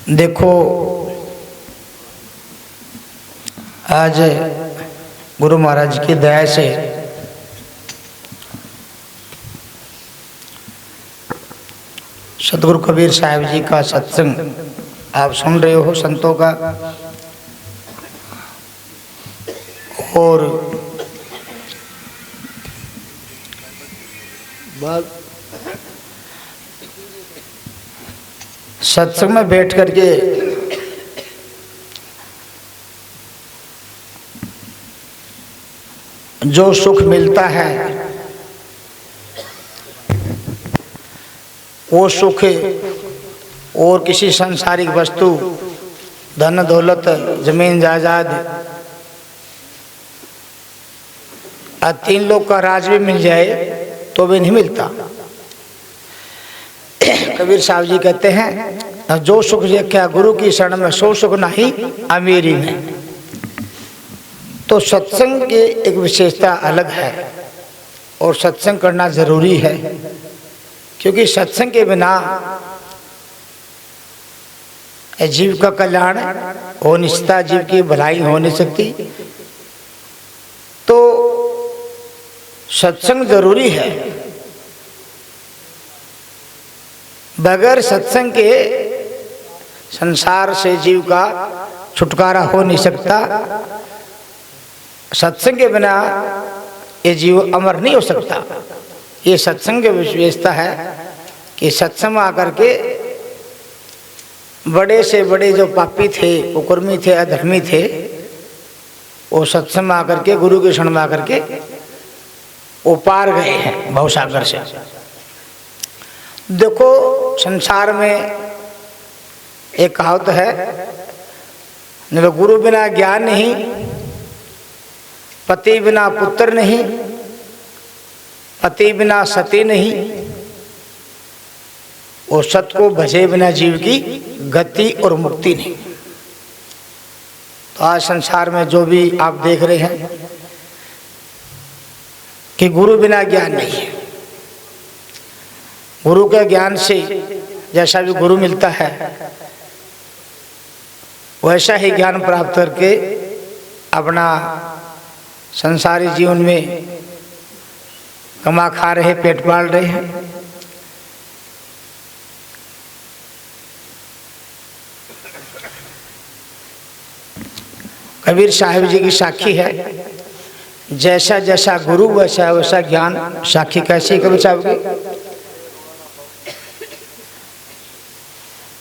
देखो, आज गुरु महाराज की दया से सतगुरु कबीर साहब जी का सत्संग आप सुन रहे हो, संतों का। और सत्संग में बैठ करके जो सुख मिलता है वो सुख और किसी सांसारिक वस्तु, धन दौलत, जमीन जायदाद, तीन लोग का राज भी मिल जाए तो भी नहीं मिलता। कबीर साहब जी कहते हैं, जो सुख देखा गुरु की शरण में सो सुख नहीं अमीरी में। तो सत्संग की एक विशेषता अलग है और सत्संग करना जरूरी है, क्योंकि सत्संग के बिना जीव का कल्याण हो नहीं सकता, जीव की भलाई हो नहीं सकती। तो सत्संग जरूरी है। बगैर सत्संग के संसार से जीव का छुटकारा हो नहीं सकता। सत्संग के बिना ये जीव अमर नहीं हो सकता। ये सत्संग की विशेषता है कि सत्संग में आकर के बड़े से बड़े जो पापी थे, कुकर्मी थे, अधर्मी थे, वो सत्संग में आकर के, गुरु के शरण में आकर के वो पार गए हैं भवसागर से। देखो, संसार में एक कहावत है, गुरु बिना ज्ञान नहीं, पति बिना पुत्र नहीं, पति बिना सती नहीं, और सत को भजे बिना जीव की गति और मुक्ति नहीं। तो आज संसार में जो भी आप देख रहे हैं कि गुरु बिना ज्ञान नहीं है। गुरु के ज्ञान से जैसा भी गुरु मिलता है वैसा ही ज्ञान प्राप्त करके अपना संसारी जीवन में कमा खा रहे, पेट पाल रहे हैं। कबीर साहिब जी की साखी है, जैसा जैसा गुरु वैसा वैसा ज्ञान। साखी कैसी कबीर साहब की?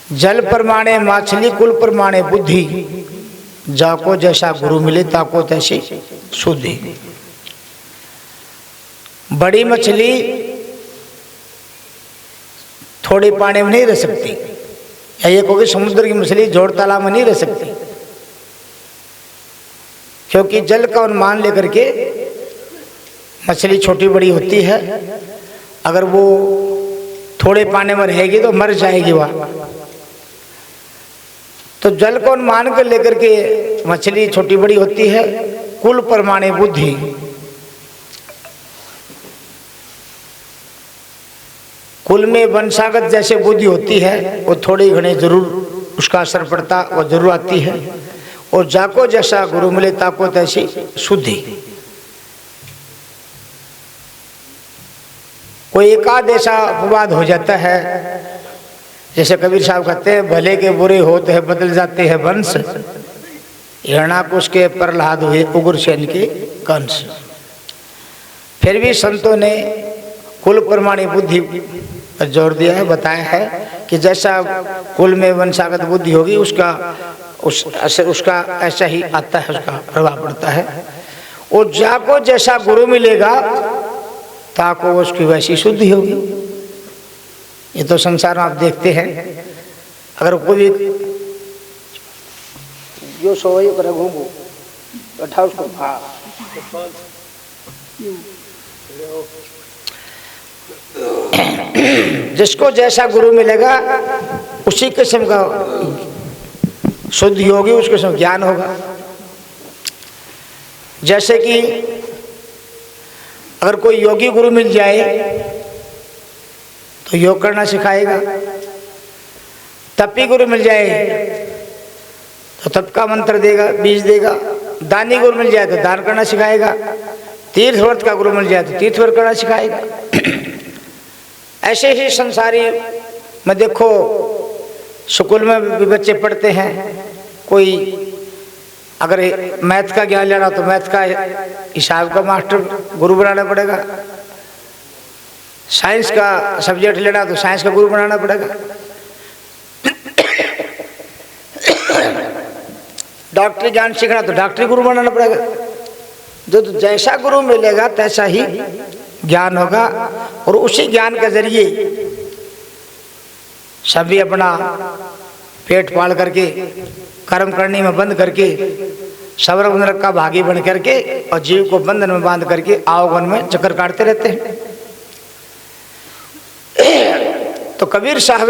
जल परमाणे माछली, कुल परमाणे बुद्धि, जाको जैसा गुरु मिले ताको तैसी शुद्धि। बड़ी मछली थोड़े पानी में नहीं रह सकती, या ये कोई समुद्र की मछली जोड़ तालाब में नहीं रह सकती, क्योंकि जल का अनुमान लेकर के मछली छोटी बड़ी होती है। अगर वो थोड़े पानी में रहेगी तो मर जाएगी वह। तो जल को अनुमान कर लेकर के मछली छोटी बड़ी होती है। कुल परमाणे बुद्धि, कुल में वंशागत जैसे बुद्धि होती है वो थोड़ी घनी जरूर उसका असर पड़ता, वो जरूर आती है। और जाको जैसा गुरु मिले ताको तैसी शुद्धि। कोई एकाध ऐसा अपवाद हो जाता है, जैसे कबीर साहब कहते हैं, भले के बुरे होते हैं बदल जाते हैं वंश, हिरणाकुश के प्रहलाद हुए उग्रसेन के कंस। फिर भी संतों ने कुल प्रमाणी बुद्धि पर जोर दिया है, बताया है कि जैसा कुल में वंशागत बुद्धि होगी उसका ऐसा ही आता है, उसका प्रभाव पड़ता है। और जाको जैसा गुरु मिलेगा ताको उसकी वैसी शुद्धि होगी। ये तो संसार में आप देखते हैं, अगर कोई जो सोई कर घूमो बैठा उसको जिसको जैसा गुरु मिलेगा उसी किस्म का शुद्धि होगी, उस किस्म ज्ञान होगा। जैसे कि अगर कोई योगी गुरु मिल जाए तो योग करना सिखाएगा। तपी गुरु मिल जाए तो तप का मंत्र देगा, बीज देगा। दानी गुरु मिल जाए तो दान करना सिखाएगा। तीर्थ व्रत का गुरु मिल जाए तो तीर्थ व्रत करना सिखाएगा। ऐसे ही संसारी में देखो, स्कूल में भी बच्चे पढ़ते हैं, कोई अगर मैथ का ज्ञान लेना तो मैथ का हिसाब का मास्टर गुरु बनाना पड़ेगा। साइंस का सब्जेक्ट लेना तो साइंस का गुरु बनाना पड़ेगा। डॉक्टरी ज्ञान सीखना तो डॉक्टरी गुरु बनाना पड़ेगा। जो जैसा गुरु मिलेगा तैसा ही ज्ञान होगा, और उसी ज्ञान के जरिए सभी अपना पेट पाल करके, कर्म करने में बंद करके, सवर नरक का भागी बन करके और जीव को बंधन में बांध करके आवगन में चक्कर काटते रहते हैं। तो कबीर साहब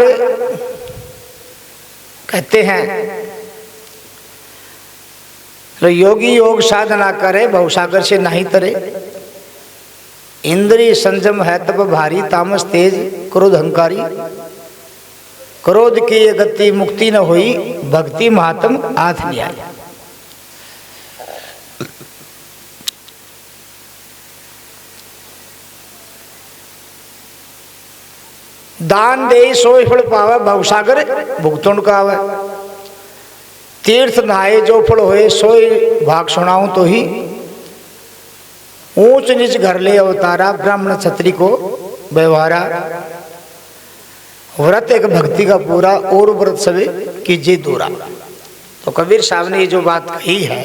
कहते हैं, तो योगी योग साधना करे, भवसागर से नहीं तरे। इंद्रिय संयम है तब भारी, तामस तेज क्रोध अहंकारी। क्रोध की गति मुक्ति न हुई, भक्ति महात्म हाथ लिया। दान दे सोई फल पावे, भवसागर भुगतुंड का आवे। तीर्थ नहाए जो फल होए, सोई भाग सुनाऊं तो ही। ऊंच नीच घर ले अवतारा, ब्राह्मण क्षत्रिय को व्यवहारा। व्रत एक भक्ति का पूरा, और व्रत सवे कीजिए दूरा। तो कबीर साहब ने ये जो बात कही है,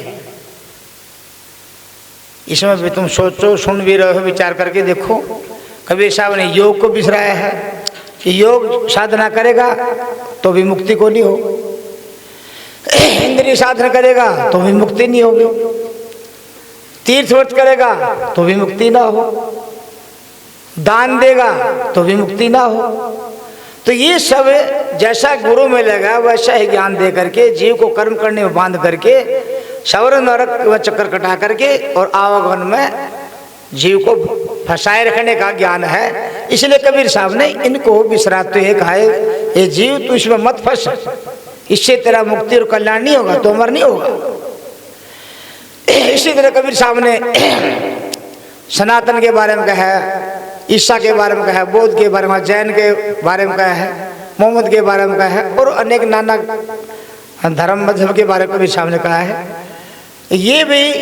इसमें भी तुम सोचो, सुन भी रहे हो, विचार करके देखो। कबीर साहब ने योग को बिसराया है कि योग साधना करेगा तो भी मुक्ति को नहीं हो, इंद्रिय साधना करेगा तो भी मुक्ति नहीं होगी, तीर्थ व्रत करेगा तो भी मुक्ति ना हो, दान देगा तो भी मुक्ति ना हो। तो ये सब जैसा गुरु मिलेगा वैसा ही ज्ञान दे करके, जीव को कर्म करने में बांध करके, सवर नरक व चक्कर कटा करके और आवागमन में जीव को फंसाए रखने का ज्ञान है। इसलिए कबीर साहब ने इनको बिसराते हुए कहा है, ये जीव तू इसमें मत फंस, इससे तेरा मुक्ति और कल्याण नहीं होगा, तो अमर नहीं होगा। इसी तरह कबीर साहब ने सनातन के बारे में कहा है, ईसा के बारे में कहा है, बौद्ध के बारे में, जैन के बारे में कहा है, मोहम्मद के बारे में कहा है, और अनेक नाना धर्म मजहब के बारे में कबीर साहब ने कहा है। ये भी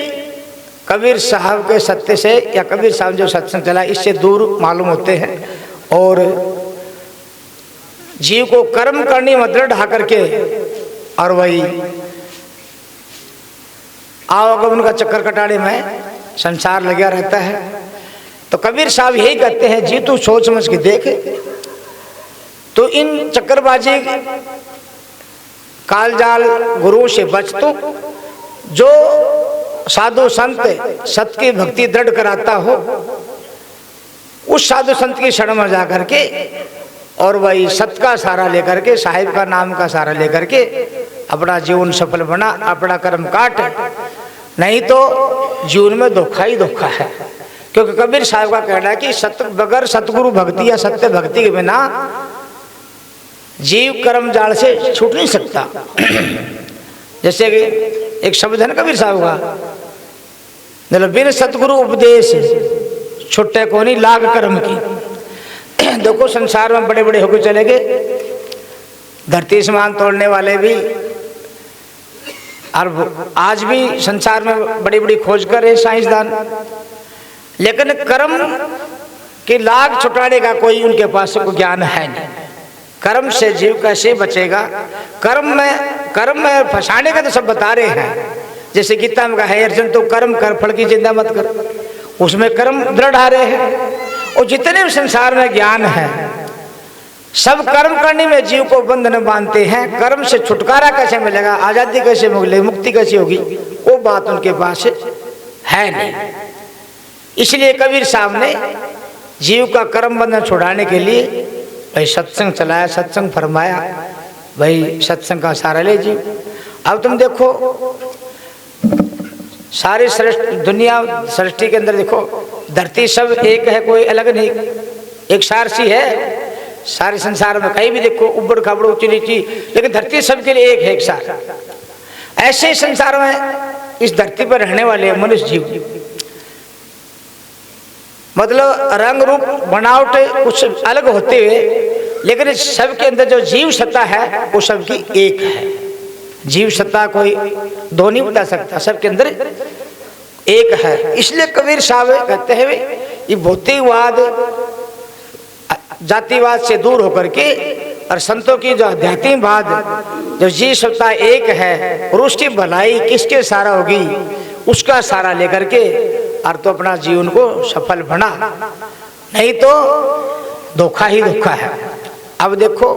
कबीर साहब के सत्य से, या कबीर साहब जो सत्संग चला इससे दूर मालूम होते हैं, और जीव को कर्म करने में दृढ़ ढा करके और वही आवागमन का चक्कर कटाने में संसार लगा रहता है। तो कबीर साहब यही कहते हैं, जी तू सोच समझ के देख, तो इन चक्करबाजी कालजाल गुरु से बच। तो जो साधु संत सत की भक्ति दृढ़ कराता हो, उस साधु संत की शरण में जा करके और वही सत का सहारा लेकर के, साहिब का नाम का सहारा लेकर के अपना जीवन सफल बना, अपना कर्म काट। नहीं तो जीवन में धोखा ही धोखा है। क्योंकि कबीर साहब का कहना है कि बगैर सतगुरु भक्ति या सत्य भक्ति के बिना जीव कर्म जाल से छूट नहीं सकता। जैसे कि एक शब्द है ना कबीर साहब का, मतलब बिन सतगुरु उपदेश छुट्टे को नहीं लाग कर्म की। देखो संसार में बड़े बड़े होकर चले गए, धरती समान तोड़ने वाले भी, और आज भी संसार में बड़ी बड़ी खोज कर रहे साइंसदान, लेकिन कर्म की लाग छुटाने का कोई उनके पास कोई ज्ञान है नहीं। कर्म से जीव कैसे बचेगा, कर्म में फंसाने का तो सब बता रहे हैं। जैसे गीता में कहा है, अर्जुन तो कर्म कर, फल की चिंता मत कर, उसमें कर्म दृढ़ आ रहे हैं। और जितने भी संसार में ज्ञान है सब कर्म करने में जीव को बंधन बांधते हैं। कर्म से छुटकारा कैसे मिलेगा, आजादी कैसे मिलेगी, मुक्ति कैसे होगी, वो बात उनके पास है नहीं। इसलिए कबीर साहब ने जीव का कर्म बंधन छुड़ाने के लिए भाई सत्संग चलाया, सत्संग फरमाया, भाई सत्संग का सहारा ले जीव। अब तुम देखो सारी दुनिया सृष्टि के अंदर देखो, धरती सब एक है, कोई अलग नहीं, एक सार सी है। सारे संसार में कहीं भी देखो उबड़ खाबड़ ऊंची नीची, लेकिन धरती सबके लिए एक है, एक साथ। ऐसे ही संसार में इस धरती पर रहने वाले मनुष्य जीव, मतलब रंग रूप बनावट कुछ अलग होते हुए, लेकिन सबके अंदर जो जीव सत्ता है वो सबकी एक है। जीव सत्ता कोई दो नहीं बता सकता, सबके अंदर एक है। इसलिए कबीर साहब कहते हैं ये भौतिकवाद जातिवाद से दूर होकर के और संतों की जो आध्यात्मिकवाद, जो जीव सत्ता एक है और उसकी भलाई किसके सारा होगी, उसका सारा लेकर के और तो अपना जीवन को सफल बना, नहीं तो धोखा ही धोखा है। अब देखो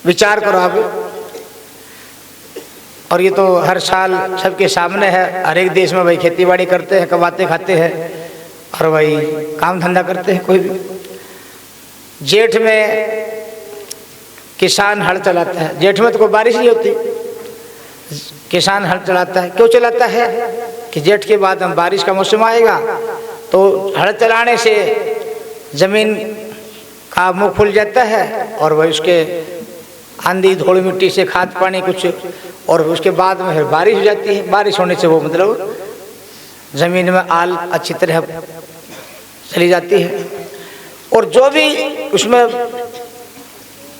विचार करो आप, और ये तो हर साल सबके सामने है, हर एक देश में भाई खेती बाड़ी करते हैं, कमाते खाते हैं और भाई काम धंधा करते हैं। कोई भी जेठ में किसान हल चलाता है, जेठ में तो कोई बारिश नहीं होती, किसान हल चलाता है। क्यों चलाता है कि जेठ के बाद हम बारिश का मौसम आएगा तो हल चलाने से जमीन का मुंह खुल जाता है और वह उसके आंधी धूल मिट्टी से खाद पानी कुछ, और उसके बाद में फिर बारिश हो जाती है। बारिश होने से वो मतलब जमीन में आल अच्छी तरह चली जाती है, और जो भी उसमें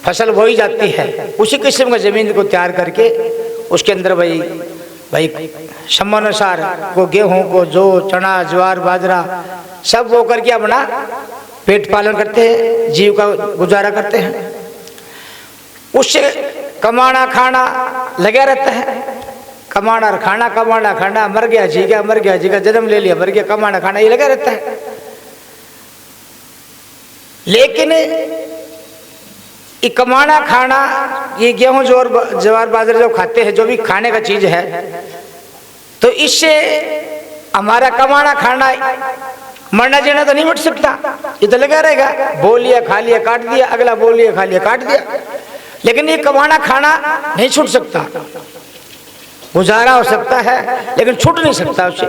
फसल बोई जाती है उसी किस्म का जमीन को तैयार करके उसके अंदर भाई समानुसार को गेहूं को जो चना ज्वार बाजरा सब वो करके अपना पेट पालन करते हैं, जीव का गुजारा करते हैं। उससे कमाना खाना लगा रहता है, कमाना और खाना, कमाना खाना, मर गया जी का जन्म ले लिया, मर गया, कमाना खाना ये लगा रहता है। लेकिन ये कमाना खाना, ये गेहूं ज्वार बाजरा जो खाते हैं, जो भी खाने का चीज है, तो इससे हमारा कमाना खाना मरना जीना तो नहीं मिट सकता, ये तो लगा रहेगा। बोल लिया खा लिया काट दिया, अगला बोल लिया खा लिया काट दिया, लेकिन ये कमाना खाना नहीं छूट सकता। गुजारा हो सकता है लेकिन छूट नहीं सकता उससे।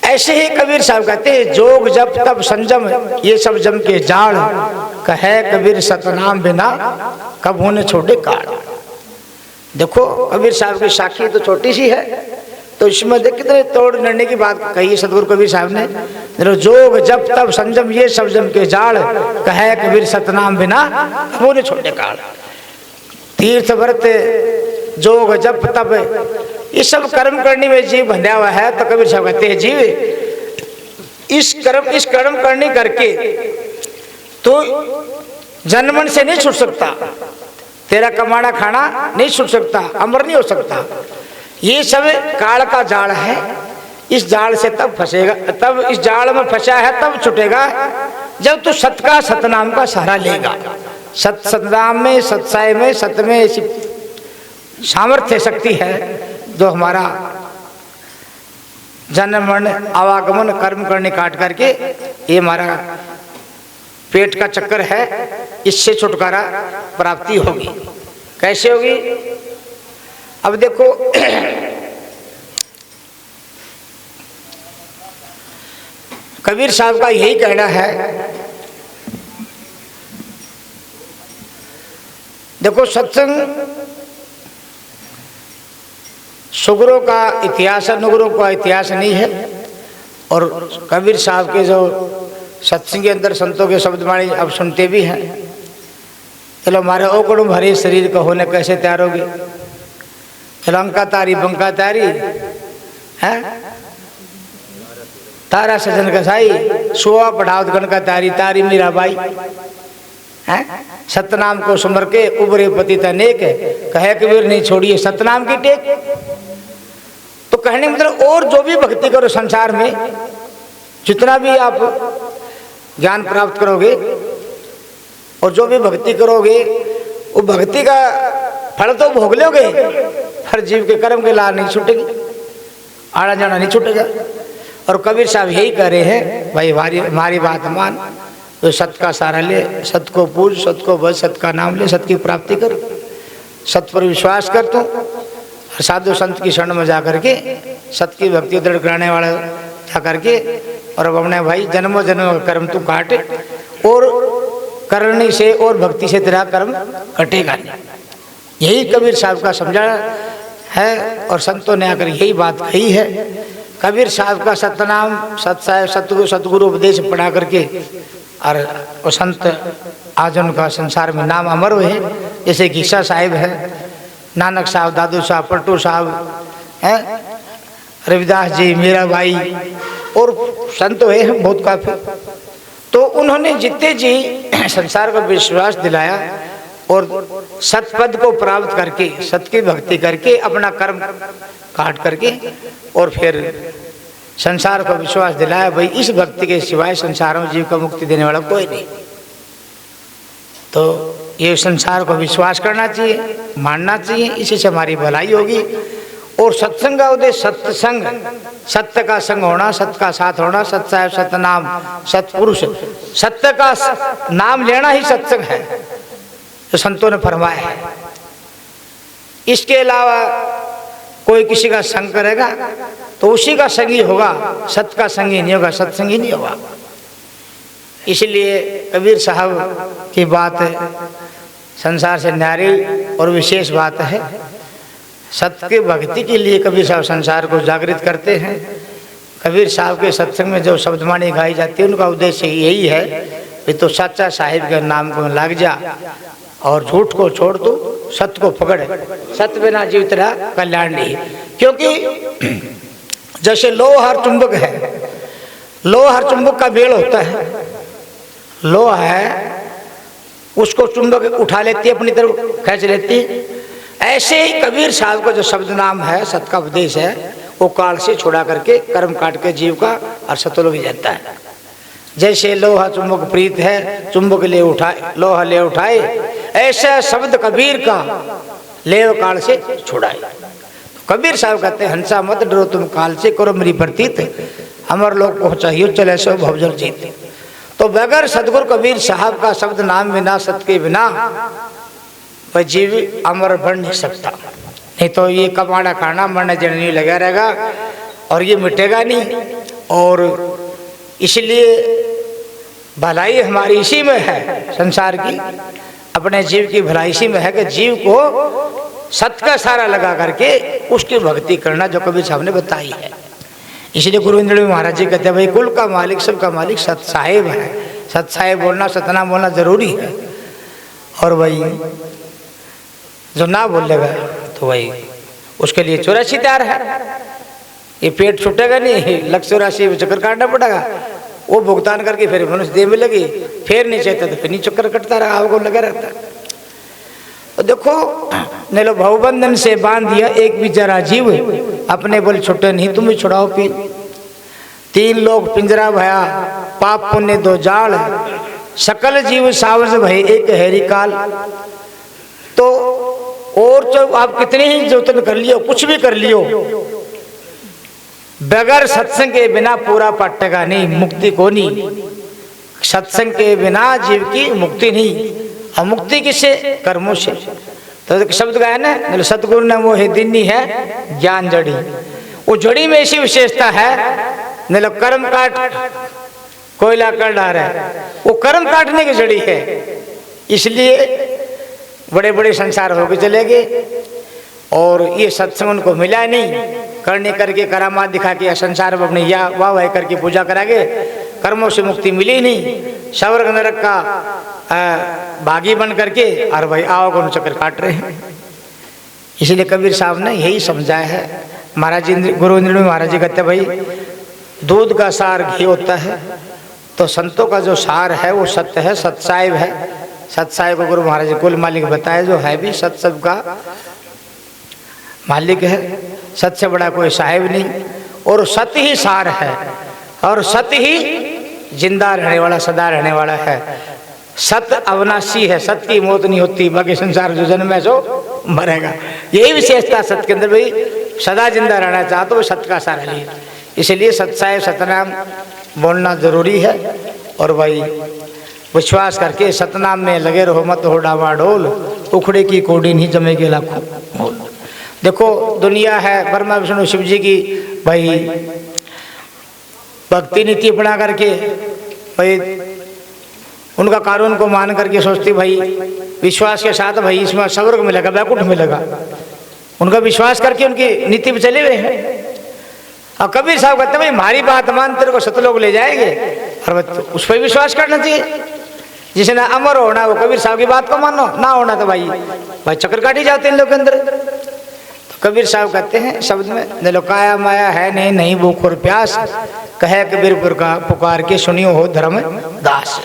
ऐसे ही कबीर साहब कहते हैं जोग जप तप संजम ये सब जम के जाड़, कहे कबीर सतनाम बिना कब होने छोड़े काल। देखो कबीर साहब की साखी तो छोटी सी है, तो इसमें देख कितने तोड़ निर्णय की बात कही है सदगुरु कबीर साहब ने। जोग जप तप संजम ये सब जम के जाड़, कहे कबीर सतनाम बिना कब होने छोड़े काल। तीर्थ व्रत जोग जप तप ये सब कर्म करने में जीव बंधा हुआ है, तो कबीर साहब कहते हैं जीव इस कर्म करने करके तो जन्मन से नहीं छूट सकता, तेरा कमाना खाना नहीं छूट सकता, अमर नहीं हो सकता। ये सब काल का जाल है, इस जाल से तब फंसेगा, तब इस जाल में फंसा है तब छूटेगा जब तू सत का सतनाम का सहारा लेगा। सतनाम में सत्साय में सत में ऐसी सामर्थ्य शक्ति है जो हमारा जन्म मरण आवागमन कर्म करने काट करके ये हमारा पेट का चक्कर है, इससे छुटकारा प्राप्ति होगी। कैसे होगी? अब देखो कबीर साहब का यही कहना है। देखो सत्संग सुगुरों का इतिहास है, नुगुरों का इतिहास नहीं है। और कबीर साहब के जो सत्संग के अंदर संतों के शब्दवाणी अब सुनते भी हैं। चलो हमारे ओकड़ू भरे शरीर का होने कैसे तैयार होगी, चलो अंका तारी बंका तारी है, तारा सजन कसाई सुआ पढ़ावत गण का तारी तारी मीरा बाई है। सतनाम को सुमर के उबरे पति तनेक, कहे कबीर नहीं छोड़िए सतनाम की टेक। तो कहने मतलब और जो भी भक्ति करो संसार में, जितना भी आप ज्ञान प्राप्त करोगे और जो भी भक्ति करोगे वो भक्ति का फल तो भोग लोगे, हर जीव के कर्म के लाभ नहीं छूटेगी, आना जाना नहीं छूटेगा। और कबीर साहब यही कह रहे हैं भाई हमारी बात मान, तो सत का सहारा ले, सत को पूज, सत को बस, सत का नाम ले, सत की प्राप्ति कर, सत पर विश्वास कर तू, साधु संत की शरण में जा करके सत की भक्ति दृढ़ कराने वाला जा करके और अब अपने भाई जन्मों जन्म कर्म तू काट और करने से और भक्ति से तेरा कर्म कटेगा नहीं। यही कबीर साहब का समझा है और संतों ने आकर यही बात कही है। कबीर साहब का सतनाम सतगुरु सतगुरु उपदेश पढ़ा करके और वो संत आज उनका संसार में नाम अमर हुए हैं। जैसे गीसा साहिब है, नानक साहब, दादू साहब, पलटू साहब हैं, रविदास जी, मीरा भाई और संत हुए हैं बहुत काफी। तो उन्होंने जितने जी संसार को विश्वास दिलाया और सतपद को प्राप्त करके सत की भक्ति करके अपना कर्म काट करके और फिर संसार को विश्वास दिलाया भाई इस भक्ति के सिवाय संसार में जीव को मुक्ति देने वाला कोई नहीं। तो ये संसार को विश्वास करना चाहिए, मानना चाहिए, इसी से हमारी भलाई होगी। और सत्संग का उद्देश्य सत्संग, सत्य का संग होना, सत्य का साथ होना, सत्य साहिब, सत्य नाम, सत्पुरुष, सत्य का नाम लेना ही सत्संग है तो संतों ने फरमाया है। इसके अलावा कोई किसी का संग करेगा तो उसी का संगी होगा, सत्य का संगी नहीं होगा, सत्संगी नहीं होगा। इसलिए कबीर साहब की बात संसार से न्यारी और विशेष बात है। सत्य की भक्ति के लिए कबीर साहब संसार को जागृत करते हैं। कबीर साहब के सत्संग में जो शब्दवाणी गाई जाती है उनका उद्देश्य यही है कि तो सच्चा साहिब के नाम को लग जा और झूठ को छोड़ दो, सत्य को पकड़। सत्य बिना जीव तेरा कल्याण नहीं। क्योंकि जैसे लोहा और चुंबक है, लोहा और चुंबक का मेल होता है। लोहा है उसको चुंबक उठा लेती है, अपनी तरफ खींच लेती है। ऐसे ही कबीर साहब का जो शब्द नाम है, सत्य का उपदेश है, वो काल से छुड़ा करके कर्म काट के जीव का और सतलोक जाता है। जैसे लोहा चुंबक प्रीत है, चुंबक ले उठाए, लोहा ले उठाए, ऐसा शब्द कबीर का लेव काल से छुड़ाए। कबीर साहब कहते हैं हंसा मत डरो तुम काल से, करो मेरी प्रतीत, अमर लोग पहुंचाइयो चले सो भवजल जीत। तो बगैर सदगुरु कबीर साहब का शब्द नाम बिना, सत्य के बिना वह जीव अमर बन नहीं सकता। नहीं तो ये कमाना खाना मरना जननी लगा रहेगा और ये मिटेगा नहीं। और इसलिए भलाई हमारी इसी में है, संसार की अपने जीव की भलाई इसी में है कि जीव को सत्य का सारा लगा करके उसकी भक्ति करना, जो कबीर साहब ने बताई है। इसलिए गुरु इंद्र महाराज जी कहते हैं भाई कुल का मालिक, सबका मालिक सत साहिब है। सत साहिब बोलना, सतनाम बोलना जरूरी है। और वही जो ना बोलेगा तो वही उसके लिए 84 तार है। ये पेट छूटेगा नहीं, लक्ष्य 84 चक्कर काटना पड़ेगा। वो भुगतान करके फिर मनुष्य देह में लगी, फिर नहीं चाहता तो फिर नहीं चक्कर कटता रहा, आपको लगा रहता। तो देखो ने लो भवबंधन से बांध दिया एक भी जरा जीव, अपने बोल छुट्टे नहीं तुम भी छुड़ाओ पीर। 3 लोग पिंजरा भया, पाप पुण्य 2 जाल, सकल जीव सावज भय एक हैरी काल। तो और जो आप कितने ही जतन कर लियो, कुछ भी कर लियो, बगैर सत्संग के बिना पूरा पटेगा नहीं, मुक्ति को नहीं। सत्संग के बिना जीव की मुक्ति नहीं। और मुक्ति किससे? कर्मों से। तो शब्द का है ना, सतगुरु ने मोहे दीनी है ज्ञान जड़ी। वो जड़ी में ऐसी विशेषता है, न कर्म काट कोयला कर डाल है, वो कर्म काटने की जड़ी है। इसलिए बड़े बड़े संसार होके चले गए और ये सत्संग उनको मिला नहीं। करने करके करामात दिखा के संसार में अपने या वाह वाह करके पूजा करागे, कर्मों से मुक्ति मिली नहीं। स्वर्ग नरक का भागी बन करके और भाई आओ को चक्कर काट रहे हैं। इसलिए कबीर साहब ने यही समझाया है। महाराज गुरु इंद्र महाराज जी कहते भाई दूध का सार घी होता है, तो संतों का जो सार है वो सत्य है, सत्साहिब है। सत्साहिब को गुरु महाराज कुल मालिक बताया, जो है भी सत्य सब का मालिक है। सत्य से बड़ा कोई साहिब नहीं। और सत्य ही सार है और सत्य ही जिंदा रहने वाला, सदा रहने वाला है। सत्य अविनाशी है, सत्य की मौत नहीं होती, बाकी संसार जो जन्म है सो मरेगा। यही विशेषता सत्य के अंदर, भाई सदा जिंदा रहना चाहते तो वो सत्य का सार है। इसलिए सत्साहिब सतनाम बोलना जरूरी है। और भाई विश्वास करके सतनाम में लगे रहो, मत हो डावाडोल, उखड़े की कोडी नहीं जमेगी लाखों। देखो दुनिया है ब्रह्मा विष्णु शिव जी की भाई भक्ति नीति अपना करके भाई उनका कानून को मान करके सोचती भाई विश्वास के साथ भाई इसमें स्वर्ग मिलेगा, बैकुंठ मिलेगा, उनका विश्वास करके उनकी नीति पे चले हुए हैं। और कबीर साहब कहते भाई हमारी बात मान तेरे को सतलोक ले जाएंगे, और उस पर विश्वास करना चाहिए। जिसने अमर होना वो कबीर साहब की बात को मानो, ना होना तो भाई चक्कर काटी जाते हैं इन लोग के अंदर। तो कबीर साहब कहते हैं शब्द में, दिलो काया माया है नहीं भूख और प्यास, कहे कबीरपुर का पुकार के सुनियो हो धर्म दास।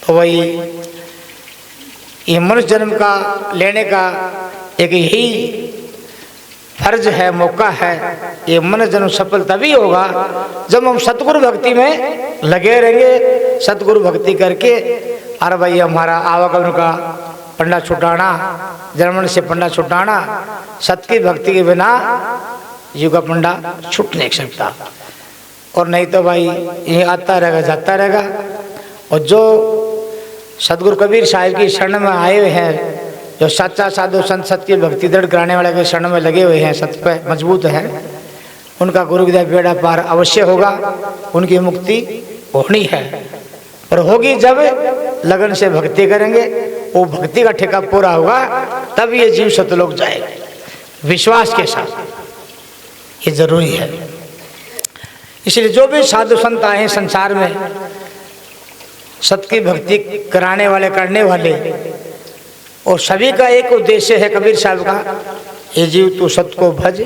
तो वही ये मनुष्य जन्म का लेने का एक यही फर्ज है, मौका है। ये मनुष्य जन्म सफल तभी होगा जब हम सतगुरु भक्ति में लगे रहेंगे, सतगुरु भक्ति करके। अरे भाई हमारा आवागमन का पंडा छुटाना, जन्म से पंडा छुटाना, सत की भक्ति के बिना जीव का पंडा छूट नहीं सकता। और नहीं तो भाई ये आता रहेगा जाता रहेगा। और जो सतगुरु कबीर साहिब की शरण में आए हुए हैं, जो सच्चा साधु संत सत की भक्ति दृढ़ कराने वाले के शरण में लगे हुए हैं, सत पे मजबूत हैं, उनका गुरुदेव बेड़ा पार अवश्य होगा, उनकी मुक्ति होनी है। और होगी जब लगन से भक्ति करेंगे, वो भक्ति का ठेका पूरा होगा, तब ये जीव सतलोक जाएगा विश्वास के साथ। ये जरूरी है। इसलिए जो भी साधु संत आए संसार में सत की भक्ति कराने वाले करने वाले, और सभी का एक उद्देश्य है कबीर साहब का, ये जीव तू सत को भज,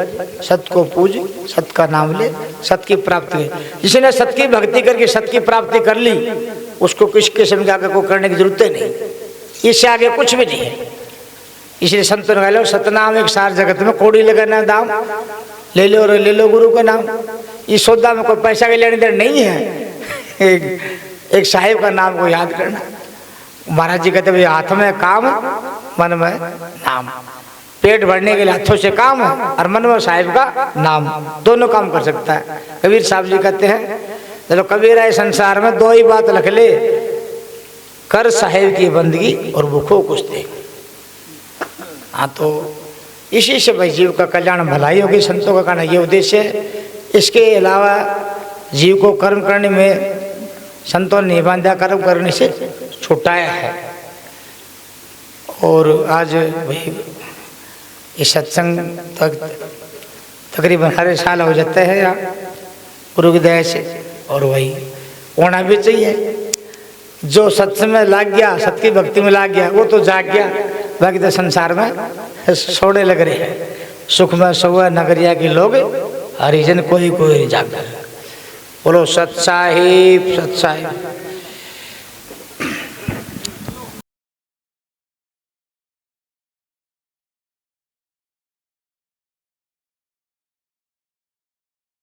सत को पूज, सत का नाम ले, सत की प्राप्ति। जिसने सत की भक्ति करके सत की प्राप्ति कर ली, उसको किस किस्म के आगे को करने की जरूरत नहीं, इससे आगे कुछ भी नहीं है। इसलिए संत ने कहा सतनाम एक सार जगत में कोड़ी लगाना दाम, ले लो गुरु का नाम। इस सौदा में कोई पैसा के लेने देने नहीं है। एक साहिब का नाम को याद करना। महाराज जी कहते भाई हाथ में काम, मन में नाम। पेट भरने के लिए हाथों से काम है, और मन में साहिब का नाम, दोनों काम कर सकता है। कबीर साहब जी कहते हैं चलो कबीर आए संसार में दो ही बात लिख ले, कर साहिब की बंदगी और भूखों कुछ दे। हाँ, तो इसी से भाई जीव का कल्याण भलाई होगी, संतों का कहना ये उद्देश्य है। इसके अलावा जीव को कर्म करने में संतों ने निबंधा कर्म करने से छुटाया है। और आज भाई ये सत्संग तकरीबन हर साल हो जाता है गुरु की दया से, और वही होना भी चाहिए। जो सत्संग में लाग गया, सत की भक्ति में लाग गया, वो तो जाग गया, बाकी तो संसार में सोने लग रहे हैं। सुख में सोए नगरिया के लोग, हरिजन कोई नहीं जाग। बोलो सत साहिब, सत साहिब।